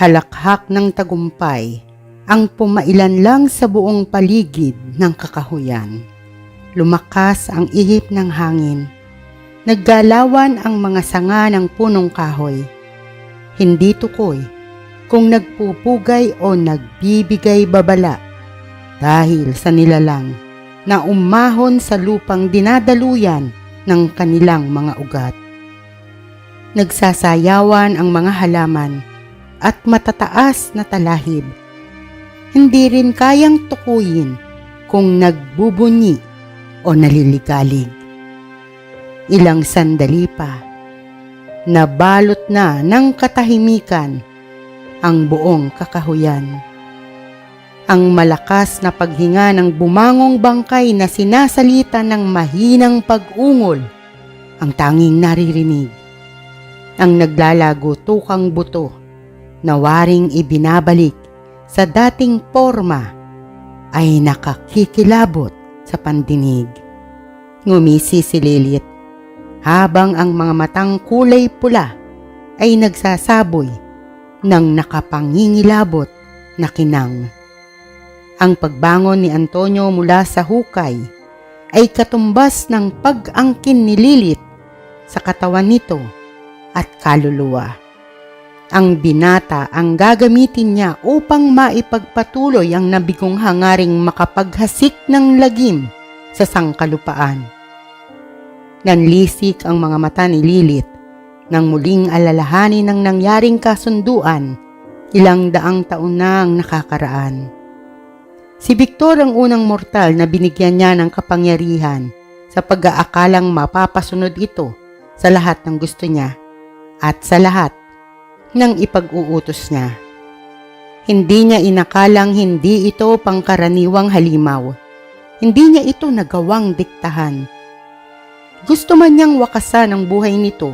Halakhak ng tagumpay ang pumailan lang sa buong paligid ng kakahuyan. Lumakas ang ihip ng hangin. Naggalawan ang mga sanga ng punong kahoy. Hindi tukoy kung nagpupugay o nagbibigay babala dahil sa nilalang na umahon sa lupang dinadaluyan ng kanilang mga ugat. Nagsasayawan ang mga halaman at matataas na talahib. Hindi rin kayang tukuyin kung nagbubunyi o naliligalig. Ilang sandali pa, nabalot na ng katahimikan ang buong kakahuyan. Ang malakas na paghinga ng bumangong bangkay na sinasalita ng mahinang pag-ungol ang tanging naririnig. Ang naglalago tukang buto na waring ibinabalik sa dating porma ay nakakikilabot sa pandinig. Ngumisi si Lilith habang ang mga matang kulay pula ay nagsasaboy ng nakapangingilabot na kinang. Ang pagbangon ni Antonio mula sa hukay ay katumbas ng pag-angkin ni Lilith sa katawan nito at kaluluwa. Ang binata ang gagamitin niya upang maipagpatuloy ang nabigong hangaring makapaghasik ng lagim sa sangkalupaan. Nanlisik ang mga mata ni Lilith nang muling alalahanin ng nangyaring kasunduan ilang daang taon na ang nakakaraan. Si Victor ang unang mortal na binigyan niya ng kapangyarihan sa pag-aakalang mapapasunod ito sa lahat ng gusto niya at sa lahat ng ipag-uutos niya. Hindi niya inakalang hindi ito pangkaraniwang halimaw. Hindi niya ito nagawang diktahan. Gusto man niyang wakasan ang buhay nito,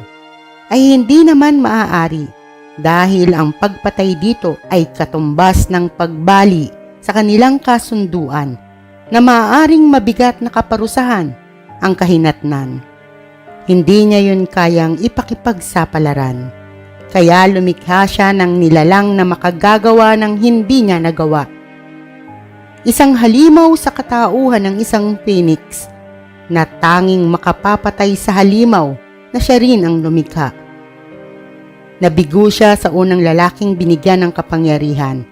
ay hindi naman maaari dahil ang pagpatay dito ay katumbas ng pagbali sa kanilang kasunduan na maaaring mabigat na kaparusahan ang kahinatnan. Hindi niya yun kayang ipakipagsapalaran, kaya lumikha siya ng nilalang na makagagawa ng hindi niya nagawa. Isang halimaw sa katauhan ng isang phoenix na tanging makapapatay sa halimaw na siya rin ang lumikha. Nabigo siya sa unang lalaking binigyan ng kapangyarihan.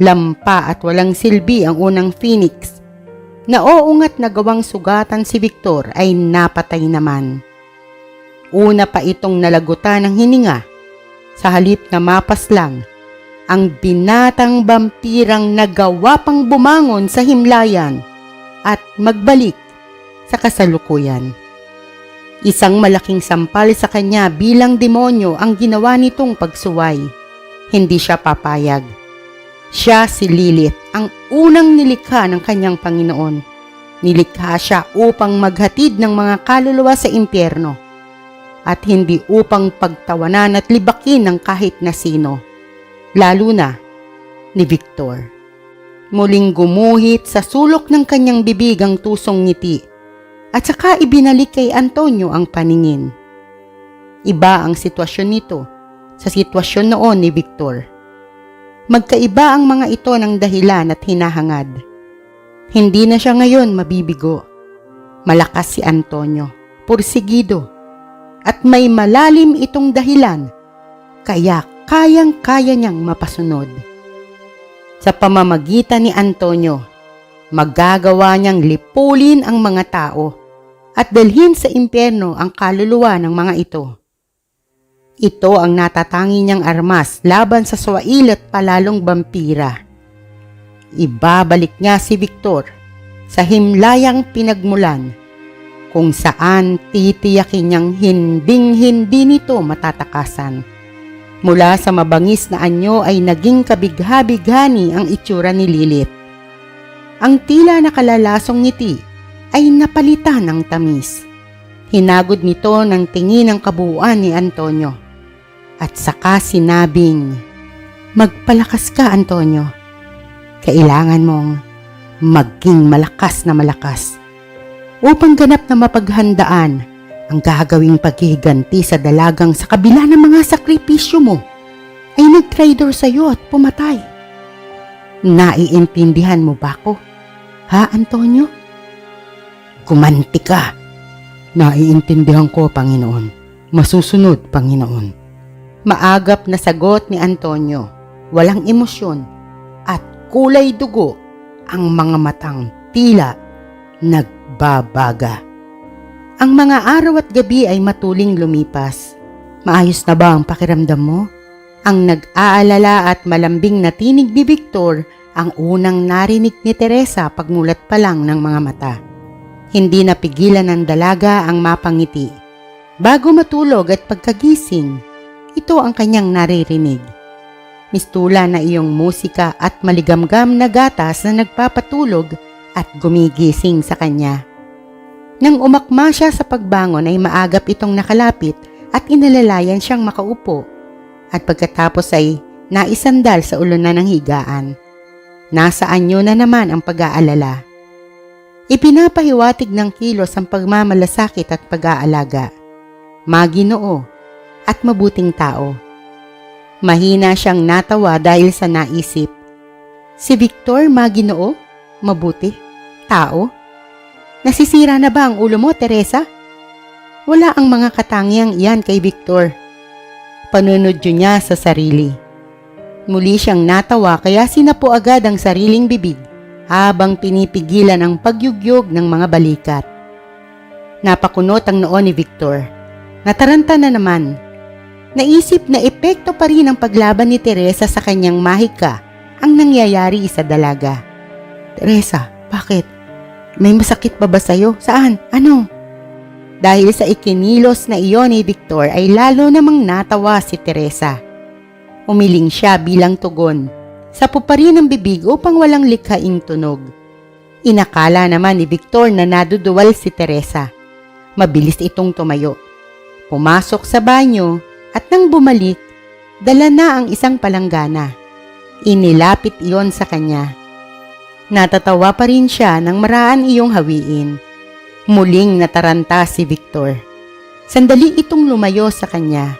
Lampa at walang silbi ang unang phoenix. Nauungat na gawang sugatan si Victor ay napatay naman. Una pa itong nalagutan ng hininga. Sa halip na mapaslang, ang binatang bampirang nagawa pang bumangon sa himlayan at magbalik sa kasalukuyan. Isang malaking sampal sa kanya bilang demonyo ang ginawa nitong pagsuway. Hindi siya papayag. Siya si Lilith, ang unang nilikha ng kanyang Panginoon. Nilikha siya upang maghatid ng mga kaluluwa sa impyerno at hindi upang pagtawanan at libakin ng kahit na sino, lalo na ni Victor. Muling gumuhit sa sulok ng kanyang bibig ang tusong ngiti at saka ibinalik kay Antonio ang paningin. Iba ang sitwasyon nito sa sitwasyon noon ni Victor. Magkaiba ang mga ito ng dahilan at hinahangad. Hindi na siya ngayon mabibigo. Malakas si Antonio, pursigido, at may malalim itong dahilan, kaya kayang-kaya niyang mapasunod. Sa pamamagitan ni Antonio, magagawa niyang lipulin ang mga tao at dalhin sa impyerno ang kaluluwa ng mga ito. Ito ang natatangi niyang armas laban sa swail at palalong bampira. Ibabalik niya si Victor sa himlayang pinagmulan kung saan titiyakin niyang hinding-hindi nito matatakasan. Mula sa mabangis na anyo ay naging kabigha-bighani ang itsura ni Lilith. Ang tila nakalalasong ngiti ay napalitan ng tamis. Hinagod nito ng tingin ang kabuuan ni Antonio. At saka sinabing, "Magpalakas ka, Antonio. Kailangan mong maging malakas na malakas upang ganap na mapaghandaan ang gagawing paghihiganti sa dalagang sa kabila ng mga sakripisyo mo ay nag-traitor sa'yo at pumatay. Naiintindihan mo ba ako? Ha, Antonio? Gumanti ka. Naiintindihan ko, Panginoon. Masusunod, Panginoon. Maagap na sagot ni Antonio. Walang emosyon at kulay dugo ang mga matang tila nagbabaga. Ang mga araw at gabi ay matuling lumipas. Maayos na ba ang pakiramdam mo? Ang nag-aalala at malambing na tinig ni Victor ang unang narinig ni Teresa pagmulat pa lang ng mga mata. Hindi napigilan ng dalaga ang mapangiti. Bago matulog at pagkagising, ito ang kanyang naririnig. Mistula na iyong musika at maligamgam na gatas na nagpapatulog at gumigising sa kanya. Nang umakma siya sa pagbangon ay maagap itong nakalapit at inalalayan siyang makaupo. At pagkatapos ay naisandal sa ulunan ng higaan. Nasa anyo na naman ang pag-aalala. Ipinapahiwatig ng kilos ang pagmamalasakit at pag-aalaga. Maginoo at mabuting tao. Mahina siyang natawa dahil sa naisip. Si Victor Maginoo? Mabuti? Tao? Nasisira na ba ang ulo mo, Teresa? Wala ang mga katangiang iyan kay Victor. Panunodyo niya sa sarili. Muli siyang natawa kaya sinapo agad ang sariling bibig habang pinipigilan ang pagyugyog ng mga balikat. Napakunot ang noo ni Victor. Nataranta na naman. Naisip na epekto pa rin ang paglaban ni Teresa sa kanyang mahika ang nangyayari sa dalaga. Teresa, bakit? May masakit pa ba sa'yo? Saan? Ano? Dahil sa ikinilos na iyon ni Victor ay lalo namang natawa si Teresa. Umiling siya bilang tugon. Sapo pa rin ang bibig upang walang likhaing tunog. Inakala naman ni Victor na naduduwal si Teresa. Mabilis itong tumayo. Pumasok sa banyo at nang bumalik, dala na ang isang palanggana. Inilapit iyon sa kanya. Natatawa pa rin siya nang maraan iyong hawiin. Muling nataranta si Victor. Sandali itong lumayo sa kanya.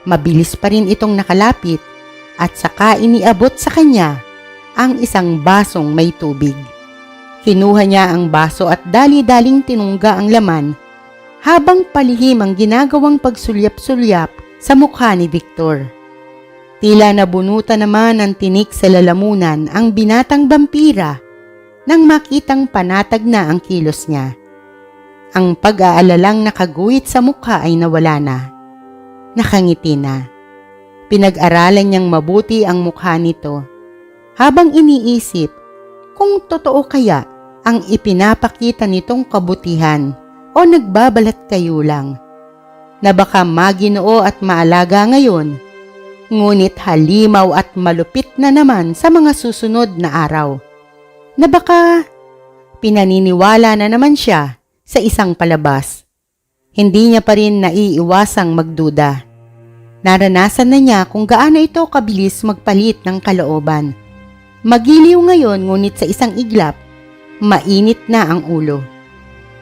Mabilis pa rin itong nakalapit at saka iniabot sa kanya ang isang basong may tubig. Kinuha niya ang baso at dali-daling tinungga ang laman habang palihim ang ginagawang pagsulyap-sulyap sa mukha ni Victor. Tila nabunutan naman ng tinik sa lalamunan ang binatang vampira nang makitang panatag na ang kilos niya. Ang pag-aalalang nakaguhit sa mukha ay nawala na. Nakangiti na. Pinag-aralan niyang mabuti ang mukha nito habang iniisip kung totoo kaya ang ipinapakita nitong kabutihan o nagbabalat kayo lang. Na baka maginoo at maalaga ngayon, ngunit halimaw at malupit na naman sa mga susunod na araw. Na baka pinaniniwala na naman siya sa isang palabas. Hindi niya pa rin naiiwasang magduda. Naranasan na niya kung gaano ito kabilis magpalit ng kalooban. Magiliw ngayon ngunit sa isang iglap, mainit na ang ulo.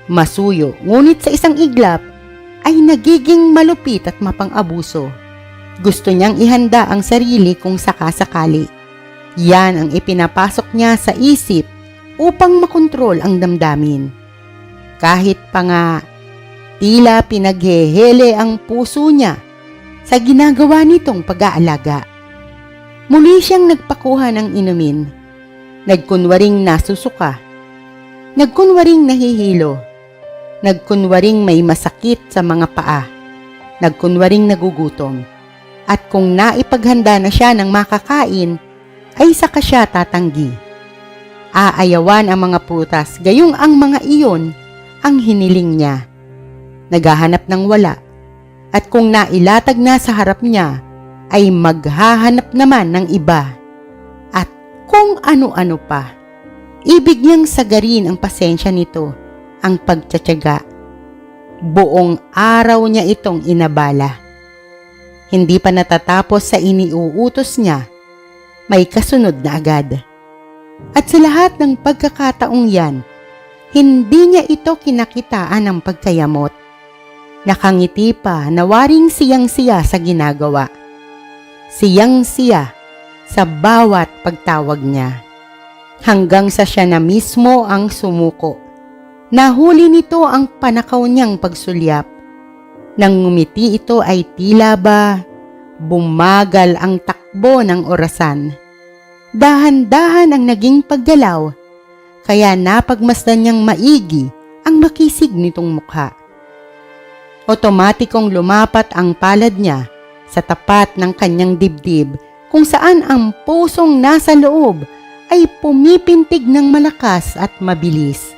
Masuyo ngunit sa isang iglap ay nagiging malupit at mapang-abuso. Gusto niyang ihanda ang sarili kung sakasakali. Yan ang ipinapasok niya sa isip upang makontrol ang damdamin. Kahit pa nga, tila pinaghehele ang puso niya sa ginagawa nitong pag-aalaga. Muli siyang nagpakuha ng inumin. Nagkunwaring nasusuka. Nagkunwaring nahihilo. Nagkunwaring may masakit sa mga paa. Nagkunwaring nagugutom. At kung naipaghanda na siya ng makakain, ay saka siya tatanggi. Aayawan ang mga prutas, gayong ang mga iyon ang hiniling niya. Naghahanap ng wala. At kung nailatag na sa harap niya, ay maghahanap naman ng iba. At kung ano-ano pa. Ibig niyang sagarin ang pasensya nito, ang pagtsatsaga. Buong araw niya itong inabala. Hindi pa natatapos sa iniuutos niya, may kasunod na agad. At sa lahat ng pagkakataong yan, hindi niya ito kinakitaan ng pagkayamot. Nakangiti pa na waring siyang-siya sa ginagawa. siyang-siya sa bawat pagtawag niya. Hanggang sa siya na mismo ang sumuko. Nahuli nito ang panakaw niyang pagsulyap. Nang ngumiti ito ay tila ba bumagal ang takbo ng orasan. Dahan-dahan ang naging paggalaw, kaya napagmasdan niyang maigi ang makisig nitong mukha. Otomatikong lumapat ang palad niya sa tapat ng kanyang dibdib kung saan ang pusong nasa loob ay pumipintig ng malakas at mabilis.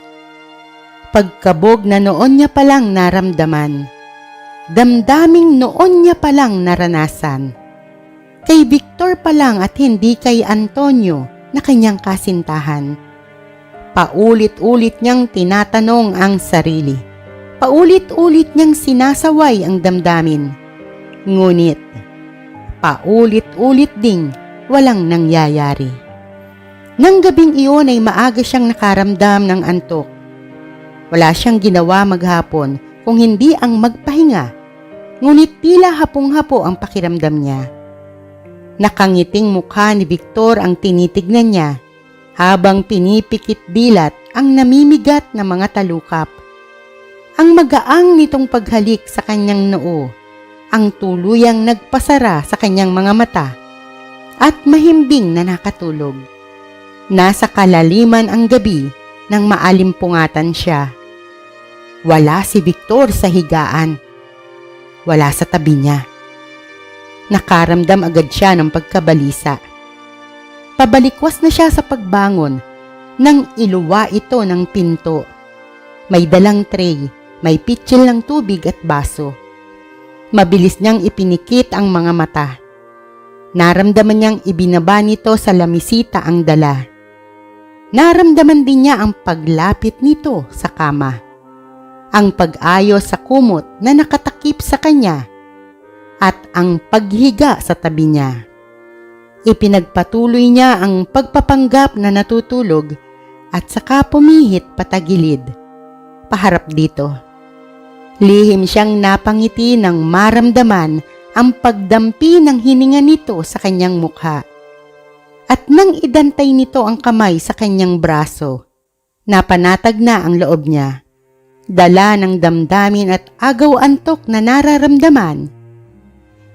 Pagkabog na noon niya palang naramdaman, damdaming noon niya palang naranasan. Kay Victor pa lang at hindi kay Antonio na kanyang kasintahan. Paulit-ulit niyang tinatanong ang sarili. Paulit-ulit niyang sinasaway ang damdamin. Ngunit, paulit-ulit ding walang nangyayari. Nang gabing iyon ay maaga siyang nakaramdam ng antok. Wala siyang ginawa maghapon kung hindi ang magpahinga. Ngunit tila hapong-hapo ang pakiramdam niya. Nakangiting mukha ni Victor ang tinitignan niya habang pinipikit dilat ang namimigat na mga talukap. Ang magaang nitong paghalik sa kanyang noo ang tuluyang nagpasara sa kanyang mga mata at mahimbing na nakatulog. Nasa kalaliman ang gabi nang maalimpungatan siya. Wala si Victor sa higaan. Wala sa tabi niya. Nakaramdam agad siya ng pagkabalisa. Pabalikwas na siya sa pagbangon nang iluwa ito ng pinto. May dalang tray, may pitsil ng tubig at baso. Mabilis niyang ipinikit ang mga mata. Naramdaman niyang ibinaba nito sa lamisita ang dala. Naramdaman din niya ang paglapit nito sa kama. Ang pag-ayos sa kumot na nakatakip sa kanya at ang paghiga sa tabi niya. Ipinagpatuloy niya ang pagpapanggap na natutulog at saka pumihit patagilid, paharap dito. Lihim siyang napangiti nang maramdaman ang pagdampi ng hininga nito sa kanyang mukha. At nang idantay nito ang kamay sa kanyang braso, napanatag na ang loob niya. Dala ng damdamin at agaw-antok na nararamdaman,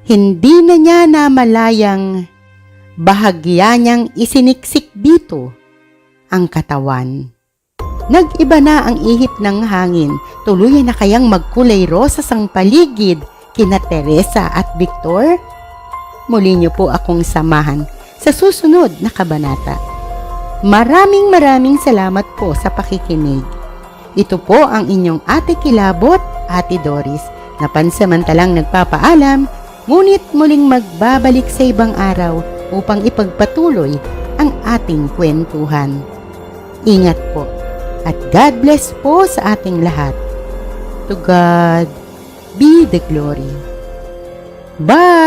hindi na niya namalayang bahagya niyang isiniksik dito ang katawan. Nag-iba na ang ihip ng hangin, tuluyan na kayang magkulay rosas ang paligid kina Teresa at Victor? Muli niyo po akong samahan sa susunod na kabanata. Maraming salamat po sa pakikinig. Ito po ang inyong Ate Kilabot, Ate Doris, na pansamantalang nagpapaalam, ngunit muling magbabalik sa ibang araw upang ipagpatuloy ang ating kwentuhan. Ingat po at God bless po sa ating lahat. To God be the glory. Bye!